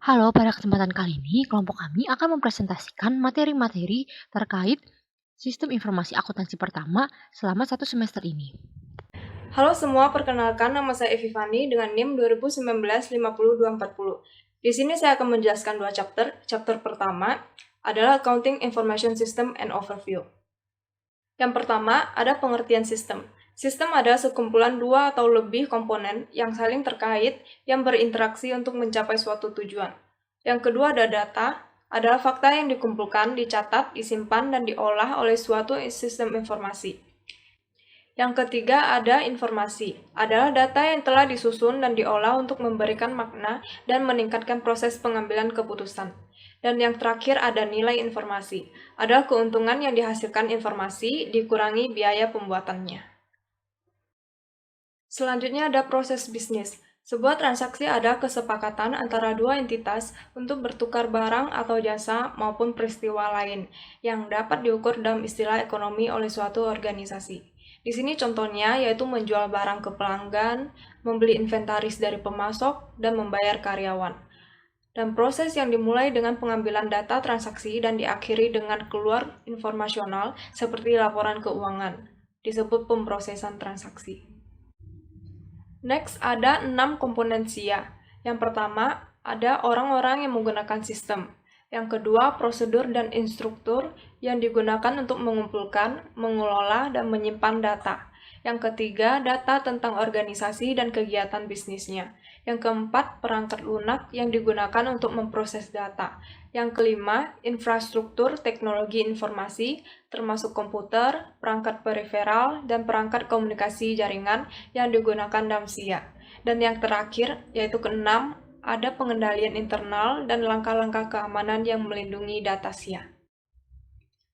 Halo, pada kesempatan kali ini kelompok kami akan mempresentasikan materi-materi terkait sistem informasi akuntansi pertama selama 1 semester ini. Halo semua, perkenalkan nama saya Evi Fani dengan NIM 2019 50240. Di sini saya akan menjelaskan dua chapter. Chapter pertama adalah Accounting Information System and Overview. Yang pertama, ada pengertian sistem. Sistem adalah sekumpulan dua atau lebih komponen yang saling terkait yang berinteraksi untuk mencapai suatu tujuan. Yang kedua ada data, adalah fakta yang dikumpulkan, dicatat, disimpan, dan diolah oleh suatu sistem informasi. Yang ketiga ada informasi, adalah data yang telah disusun dan diolah untuk memberikan makna dan meningkatkan proses pengambilan keputusan. Dan yang terakhir ada nilai informasi, adalah keuntungan yang dihasilkan informasi dikurangi biaya pembuatannya. Selanjutnya ada proses bisnis. Sebuah transaksi adalah kesepakatan antara dua entitas untuk bertukar barang atau jasa maupun peristiwa lain yang dapat diukur dalam istilah ekonomi oleh suatu organisasi. Di sini contohnya yaitu menjual barang ke pelanggan, membeli inventaris dari pemasok, dan membayar karyawan. Dan proses yang dimulai dengan pengambilan data transaksi dan diakhiri dengan keluar informasional seperti laporan keuangan, disebut pemrosesan transaksi. Next, ada 6 komponen SIA. Yang pertama, ada orang-orang yang menggunakan sistem. Yang kedua, prosedur dan instruktur yang digunakan untuk mengumpulkan, mengelola, dan menyimpan data. Yang ketiga, data tentang organisasi dan kegiatan bisnisnya. Yang keempat, perangkat lunak yang digunakan untuk memproses data. Yang kelima, infrastruktur teknologi informasi, termasuk komputer, perangkat periferal, dan perangkat komunikasi jaringan yang digunakan dalam SIA. Dan yang terakhir, yaitu keenam, ada pengendalian internal dan langkah-langkah keamanan yang melindungi data SIA.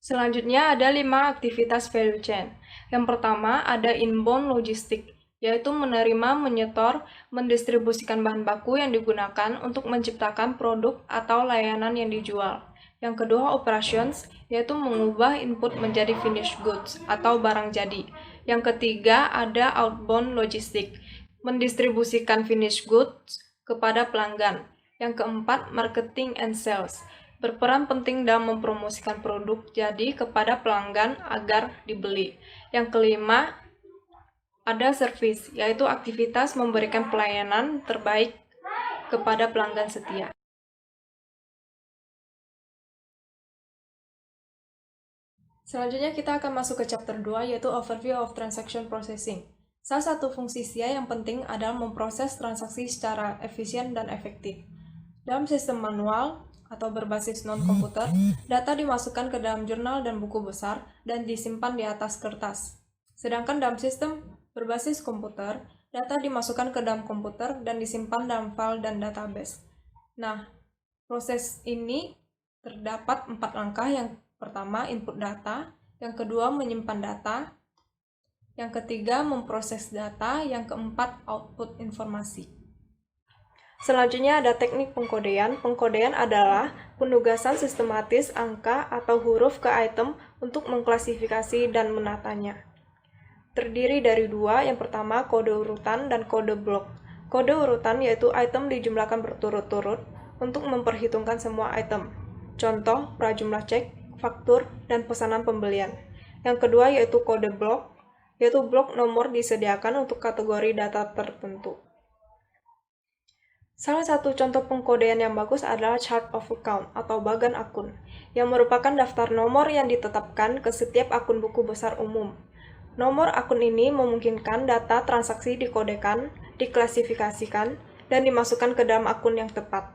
Selanjutnya ada 5 aktivitas value chain. Yang pertama ada inbound logistik, yaitu menerima, menyetor, mendistribusikan bahan baku yang digunakan untuk menciptakan produk atau layanan yang dijual. Yang kedua operations, yaitu mengubah input menjadi finished goods atau barang jadi. Yang ketiga ada outbound logistik, mendistribusikan finished goods kepada pelanggan. Yang keempat marketing and sales, berperan penting dalam mempromosikan produk jadi kepada pelanggan agar dibeli. Yang kelima, ada service, yaitu aktivitas memberikan pelayanan terbaik kepada pelanggan setia. Selanjutnya kita akan masuk ke chapter 2, yaitu Overview of Transaction Processing. Salah satu fungsi SIA yang penting adalah memproses transaksi secara efisien dan efektif. Dalam sistem manual, atau berbasis non-komputer, data dimasukkan ke dalam jurnal dan buku besar dan disimpan di atas kertas. Sedangkan dalam sistem berbasis komputer, data dimasukkan ke dalam komputer dan disimpan dalam file dan database. Nah, proses ini terdapat 4 langkah. Yang pertama, input data. Yang kedua, menyimpan data. Yang ketiga, memproses data. Yang keempat, output informasi. Selanjutnya ada teknik pengkodean. Pengkodean adalah penugasan sistematis angka atau huruf ke item untuk mengklasifikasi dan menatanya. Terdiri dari dua, yang pertama kode urutan dan kode blok. Kode urutan yaitu item dijumlahkan berturut-turut untuk memperhitungkan semua item. Contoh, prajumlah cek, faktur, dan pesanan pembelian. Yang kedua yaitu kode blok, yaitu blok nomor disediakan untuk kategori data tertentu. Salah satu contoh pengkodean yang bagus adalah chart of account atau bagan akun, yang merupakan daftar nomor yang ditetapkan ke setiap akun buku besar umum. Nomor akun ini memungkinkan data transaksi dikodekan, diklasifikasikan, dan dimasukkan ke dalam akun yang tepat.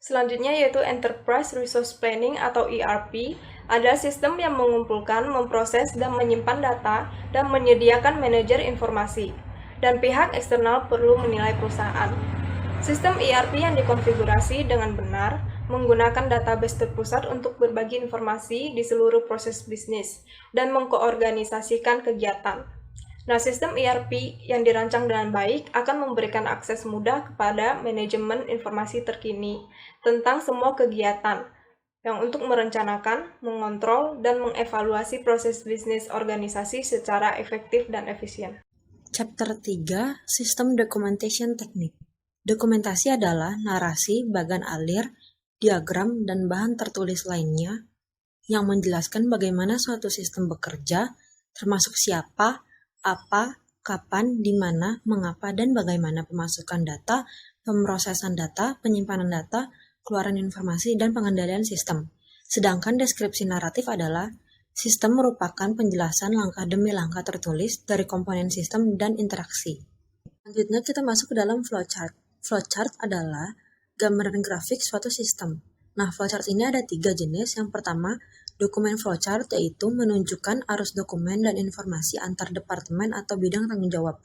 Selanjutnya yaitu Enterprise Resource Planning atau ERP, adalah sistem yang mengumpulkan, memproses, dan menyimpan data, dan menyediakan manajer informasi. Dan pihak eksternal perlu menilai perusahaan. Sistem ERP yang dikonfigurasi dengan benar menggunakan database terpusat untuk berbagi informasi di seluruh proses bisnis dan mengkoorganisasikan kegiatan. Nah, sistem ERP yang dirancang dengan baik akan memberikan akses mudah kepada manajemen informasi terkini tentang semua kegiatan yang untuk merencanakan, mengontrol, dan mengevaluasi proses bisnis organisasi secara efektif dan efisien. Chapter 3, System Documentation Technique. Dokumentasi adalah narasi, bagan alir, diagram, dan bahan tertulis lainnya yang menjelaskan bagaimana suatu sistem bekerja, termasuk siapa, apa, kapan, di mana, mengapa, dan bagaimana pemasukan data, pemrosesan data, penyimpanan data, keluaran informasi, dan pengendalian sistem. Sedangkan deskripsi naratif adalah sistem merupakan penjelasan langkah demi langkah tertulis dari komponen sistem dan interaksi. Selanjutnya kita masuk ke dalam flowchart. Flowchart adalah gambaran grafik suatu sistem. Nah, flowchart ini ada 3 jenis. Yang pertama, dokumen flowchart, yaitu menunjukkan arus dokumen dan informasi antar departemen atau bidang tanggung jawab.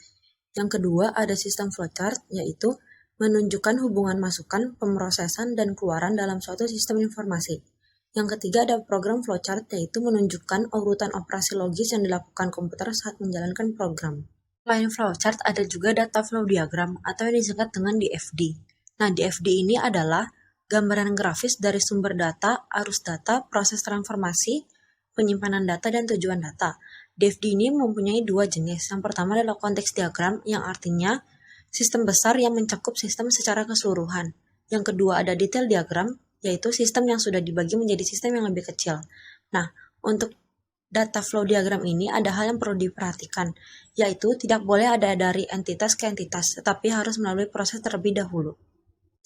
Yang kedua, ada sistem flowchart, yaitu menunjukkan hubungan masukan, pemrosesan, dan keluaran dalam suatu sistem informasi. Yang ketiga, ada program flowchart, yaitu menunjukkan urutan operasi logis yang dilakukan komputer saat menjalankan program. Selain flowchart, ada juga data flow diagram atau yang disingkat dengan DFD. Nah, DFD ini adalah gambaran grafis dari sumber data, arus data, proses transformasi, penyimpanan data, dan tujuan data. DFD ini mempunyai 2 jenis. Yang pertama adalah konteks diagram, yang artinya sistem besar yang mencakup sistem secara keseluruhan. Yang kedua ada detail diagram, yaitu sistem yang sudah dibagi menjadi sistem yang lebih kecil. Nah, untuk data flow diagram ini ada hal yang perlu diperhatikan, yaitu tidak boleh ada dari entitas ke entitas, tetapi harus melalui proses terlebih dahulu.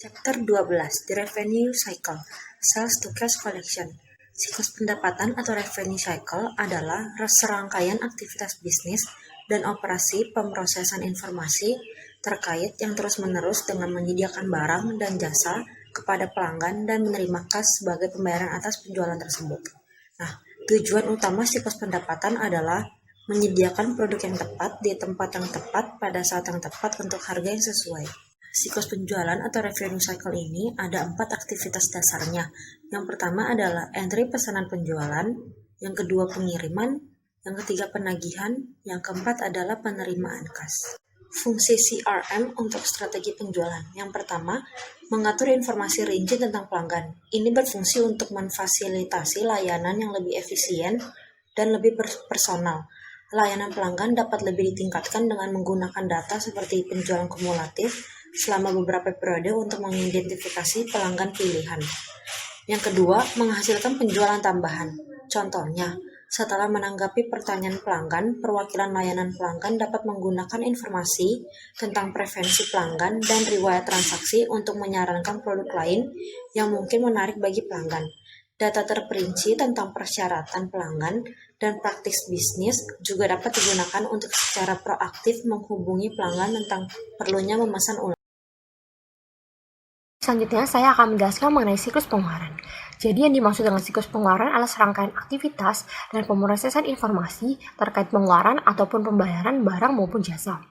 Chapter 12, The Revenue Cycle, Sales to Cash Collection. Siklus pendapatan atau revenue cycle adalah serangkaian aktivitas bisnis dan operasi pemrosesan informasi terkait yang terus-menerus dengan menyediakan barang dan jasa kepada pelanggan dan menerima kas sebagai pembayaran atas penjualan tersebut. Nah, tujuan utama siklus pendapatan adalah menyediakan produk yang tepat di tempat yang tepat pada saat yang tepat untuk harga yang sesuai. Siklus penjualan atau revenue cycle ini ada 4 aktivitas dasarnya. Yang pertama adalah entry pesanan penjualan, yang kedua pengiriman, yang ketiga penagihan, yang keempat adalah penerimaan kas. Fungsi CRM untuk strategi penjualan. Yang pertama, mengatur informasi rinci tentang pelanggan. Ini berfungsi untuk memfasilitasi layanan yang lebih efisien dan lebih personal. Layanan pelanggan dapat lebih ditingkatkan dengan menggunakan data seperti penjualan kumulatif selama beberapa periode untuk mengidentifikasi pelanggan pilihan. Yang kedua, menghasilkan penjualan tambahan. Contohnya, setelah menanggapi pertanyaan pelanggan, perwakilan layanan pelanggan dapat menggunakan informasi tentang preferensi pelanggan dan riwayat transaksi untuk menyarankan produk lain yang mungkin menarik bagi pelanggan. Data terperinci tentang persyaratan pelanggan dan praktis bisnis juga dapat digunakan untuk secara proaktif menghubungi pelanggan tentang perlunya memesan ulang. Selanjutnya, saya akan menjelaskan mengenai siklus pengeluaran. Jadi, yang dimaksud dengan siklus pengeluaran adalah serangkaian aktivitas dan pemrosesan informasi terkait pengeluaran ataupun pembayaran barang maupun jasa.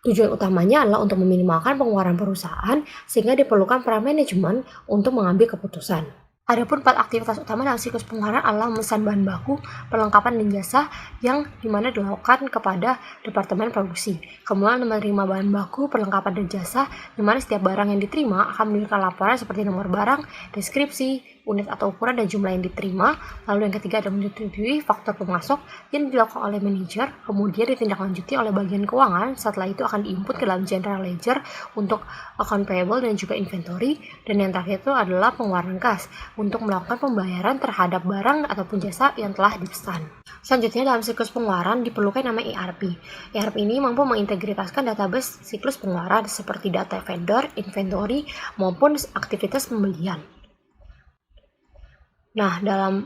Tujuan utamanya adalah untuk meminimalkan pengeluaran perusahaan sehingga diperlukan peran manajemen untuk mengambil keputusan. Adapun 4 aktivitas utama dalam siklus pengeluaran adalah memesan bahan baku, perlengkapan dan jasa yang dimana dilakukan kepada departemen produksi. Kemudian menerima bahan baku, perlengkapan dan jasa, dimana setiap barang yang diterima akan memberikan laporan seperti nomor barang, deskripsi, unit atau ukuran dan jumlah yang diterima. Lalu yang ketiga ada menyetujui faktor pemasok yang dilakukan oleh manajer, kemudian ditindaklanjuti oleh bagian keuangan. Setelah itu akan diinput ke dalam general ledger untuk account payable dan juga inventory. Dan yang terakhir itu adalah pengeluaran kas untuk melakukan pembayaran terhadap barang ataupun jasa yang telah dipesan. Selanjutnya dalam siklus pengeluaran diperlukan nama ERP. ERP ini mampu mengintegritaskan database siklus pengeluaran seperti data vendor, inventory, maupun aktivitas pembelian. Nah, dalam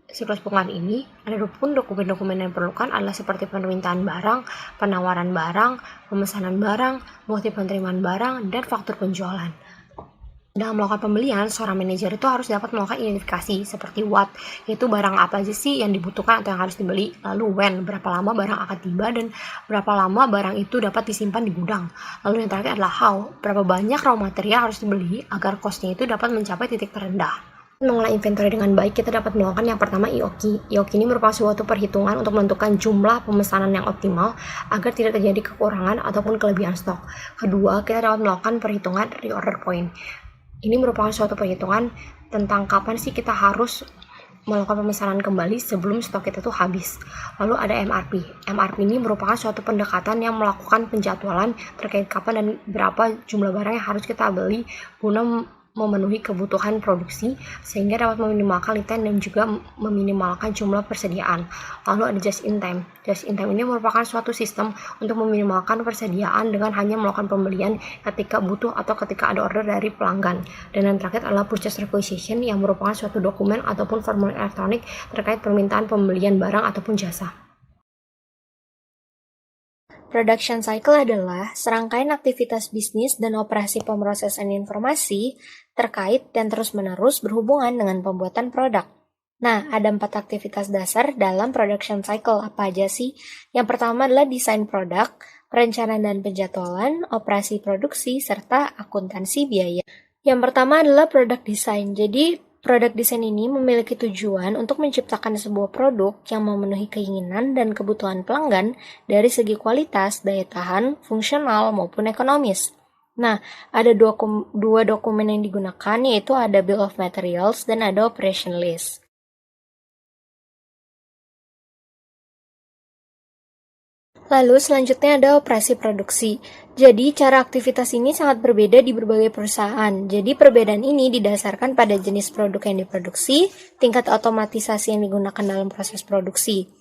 siklus pengeluaran ini, ada pun dokumen-dokumen yang diperlukan adalah seperti permintaan barang, penawaran barang, pemesanan barang, bukti penerimaan barang, dan faktur penjualan. Dalam melakukan pembelian, seorang manajer itu harus dapat melakukan identifikasi seperti what, yaitu barang apa aja sih yang dibutuhkan atau yang harus dibeli, lalu when, berapa lama barang akan tiba, dan berapa lama barang itu dapat disimpan di gudang. Lalu yang terakhir adalah how, berapa banyak raw material harus dibeli agar cost-nya itu dapat mencapai titik terendah. Mengolah inventory dengan baik, kita dapat melakukan yang pertama IOQ. IOQ ini merupakan suatu perhitungan untuk menentukan jumlah pemesanan yang optimal agar tidak terjadi kekurangan ataupun kelebihan stok. Kedua, kita dapat melakukan perhitungan reorder point. Ini merupakan suatu perhitungan tentang kapan sih kita harus melakukan pemesanan kembali sebelum stok kita tuh habis. Lalu ada MRP. MRP ini merupakan suatu pendekatan yang melakukan penjadwalan terkait kapan dan berapa jumlah barang yang harus kita beli guna memenuhi kebutuhan produksi sehingga dapat meminimalkan lead time dan juga meminimalkan jumlah persediaan. Lalu ada just in time. Just in time ini merupakan suatu sistem untuk meminimalkan persediaan dengan hanya melakukan pembelian ketika butuh atau ketika ada order dari pelanggan. Dan yang terakhir adalah purchase requisition yang merupakan suatu dokumen ataupun formulir elektronik terkait permintaan pembelian barang ataupun jasa. Production cycle adalah serangkaian aktivitas bisnis dan operasi pemrosesan informasi terkait dan terus-menerus berhubungan dengan pembuatan produk. Nah, ada 4 aktivitas dasar dalam production cycle. Apa aja sih? Yang pertama adalah desain produk, perencanaan dan penjadwalan, operasi produksi, serta akuntansi biaya. Yang pertama adalah product design. Jadi, produk desain ini memiliki tujuan untuk menciptakan sebuah produk yang memenuhi keinginan dan kebutuhan pelanggan dari segi kualitas, daya tahan, fungsional, maupun ekonomis. Nah, ada dua dokumen yang digunakan, yaitu ada Bill of Materials dan ada Operation List. Lalu selanjutnya ada operasi produksi. Jadi cara aktivitas ini sangat berbeda di berbagai perusahaan. Jadi perbedaan ini didasarkan pada jenis produk yang diproduksi, tingkat otomatisasi yang digunakan dalam proses produksi.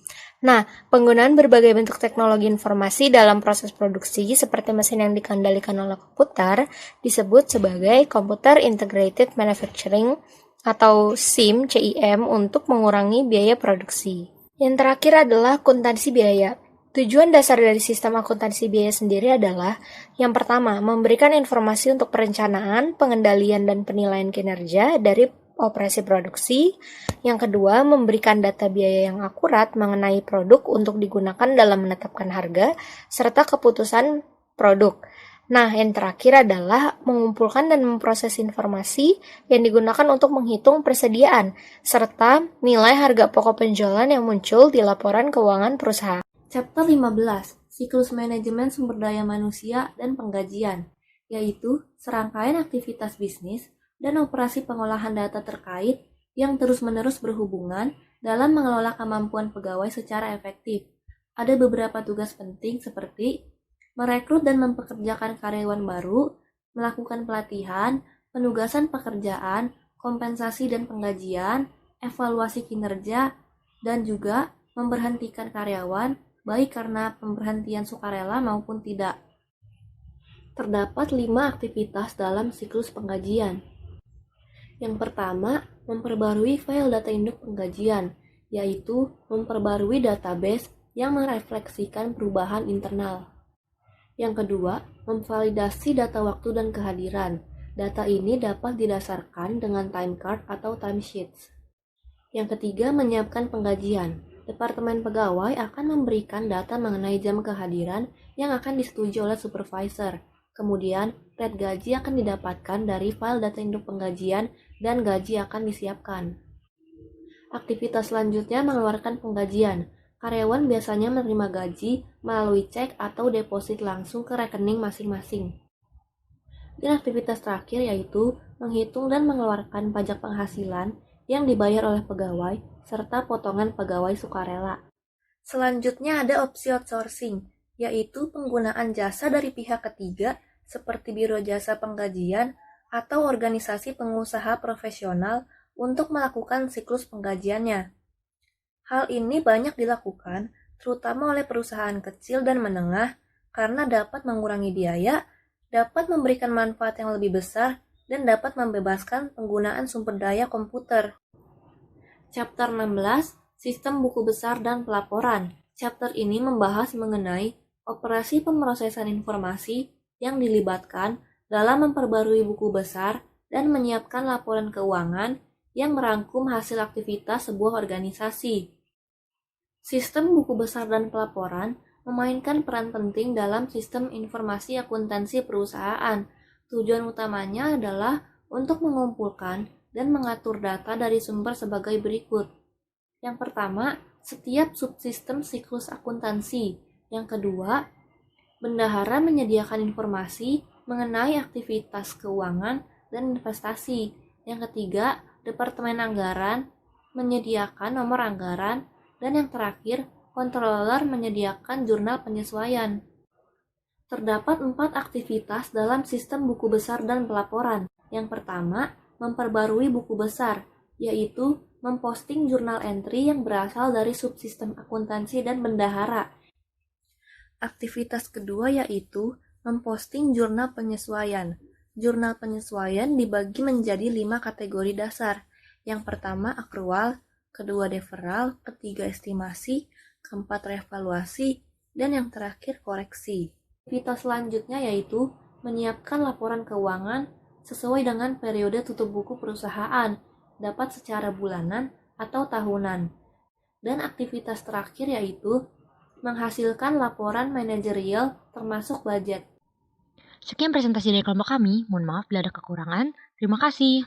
Nah, penggunaan berbagai bentuk teknologi informasi dalam proses produksi seperti mesin yang dikendalikan oleh komputer disebut sebagai Computer Integrated Manufacturing atau SIM, CIM untuk mengurangi biaya produksi. Yang terakhir adalah akuntansi biaya. Tujuan dasar dari sistem akuntansi biaya sendiri adalah yang pertama, memberikan informasi untuk perencanaan, pengendalian, dan penilaian kinerja dari operasi produksi. Yang kedua, memberikan data biaya yang akurat mengenai produk untuk digunakan dalam menetapkan harga, serta keputusan produk. Nah, yang terakhir adalah mengumpulkan dan memproses informasi yang digunakan untuk menghitung persediaan, serta nilai harga pokok penjualan yang muncul di laporan keuangan perusahaan. Chapter 15, Siklus Manajemen Sumber Daya Manusia dan Penggajian, yaitu serangkaian aktivitas bisnis dan operasi pengolahan data terkait yang terus-menerus berhubungan dalam mengelola kemampuan pegawai secara efektif. Ada beberapa tugas penting seperti merekrut dan mempekerjakan karyawan baru, melakukan pelatihan, penugasan pekerjaan, kompensasi dan penggajian, evaluasi kinerja, dan juga memberhentikan karyawan baik karena pemberhentian sukarela maupun tidak. Terdapat 5 aktivitas dalam siklus penggajian. Yang pertama, memperbarui file data induk penggajian, yaitu memperbarui database yang merefleksikan perubahan internal. Yang kedua, memvalidasi data waktu dan kehadiran. Data ini dapat didasarkan dengan time card atau timesheets. Yang ketiga, menyiapkan penggajian. Departemen pegawai akan memberikan data mengenai jam kehadiran yang akan disetujui oleh supervisor. Kemudian, rate gaji akan didapatkan dari file data induk penggajian dan gaji akan disiapkan. Aktivitas selanjutnya mengeluarkan penggajian. Karyawan biasanya menerima gaji melalui cek atau deposit langsung ke rekening masing-masing. Dan aktivitas terakhir yaitu menghitung dan mengeluarkan pajak penghasilan yang dibayar oleh pegawai serta potongan pegawai sukarela. Selanjutnya ada opsi outsourcing, yaitu penggunaan jasa dari pihak ketiga seperti biro jasa penggajian atau organisasi pengusaha profesional untuk melakukan siklus penggajiannya. Hal ini banyak dilakukan terutama oleh perusahaan kecil dan menengah karena dapat mengurangi biaya, dapat memberikan manfaat yang lebih besar, dan dapat membebaskan penggunaan sumber daya komputer. Chapter 16, Sistem Buku Besar dan Pelaporan. Chapter ini membahas mengenai operasi pemrosesan informasi yang dilibatkan dalam memperbarui buku besar dan menyiapkan laporan keuangan yang merangkum hasil aktivitas sebuah organisasi. Sistem buku besar dan pelaporan memainkan peran penting dalam sistem informasi akuntansi perusahaan. Tujuan utamanya adalah untuk mengumpulkan dan mengatur data dari sumber sebagai berikut. Yang pertama, setiap subsistem siklus akuntansi. Yang kedua, bendahara menyediakan informasi mengenai aktivitas keuangan dan investasi. Yang ketiga, Departemen Anggaran menyediakan nomor anggaran, dan yang terakhir, controller menyediakan jurnal penyesuaian. Terdapat 4 aktivitas dalam sistem buku besar dan pelaporan. Yang pertama, memperbarui buku besar, yaitu memposting jurnal entry yang berasal dari subsistem akuntansi dan bendahara. Aktivitas kedua yaitu memposting jurnal penyesuaian. Jurnal penyesuaian dibagi menjadi 5 kategori dasar. Yang pertama akrual, kedua deferral, ketiga estimasi, keempat revaluasi, dan yang terakhir koreksi. Aktivitas selanjutnya yaitu menyiapkan laporan keuangan sesuai dengan periode tutup buku perusahaan, dapat secara bulanan atau tahunan. Dan aktivitas terakhir yaitu menghasilkan laporan manajerial termasuk budget. Sekian presentasi dari kelompok kami. Mohon maaf bila ada kekurangan. Terima kasih.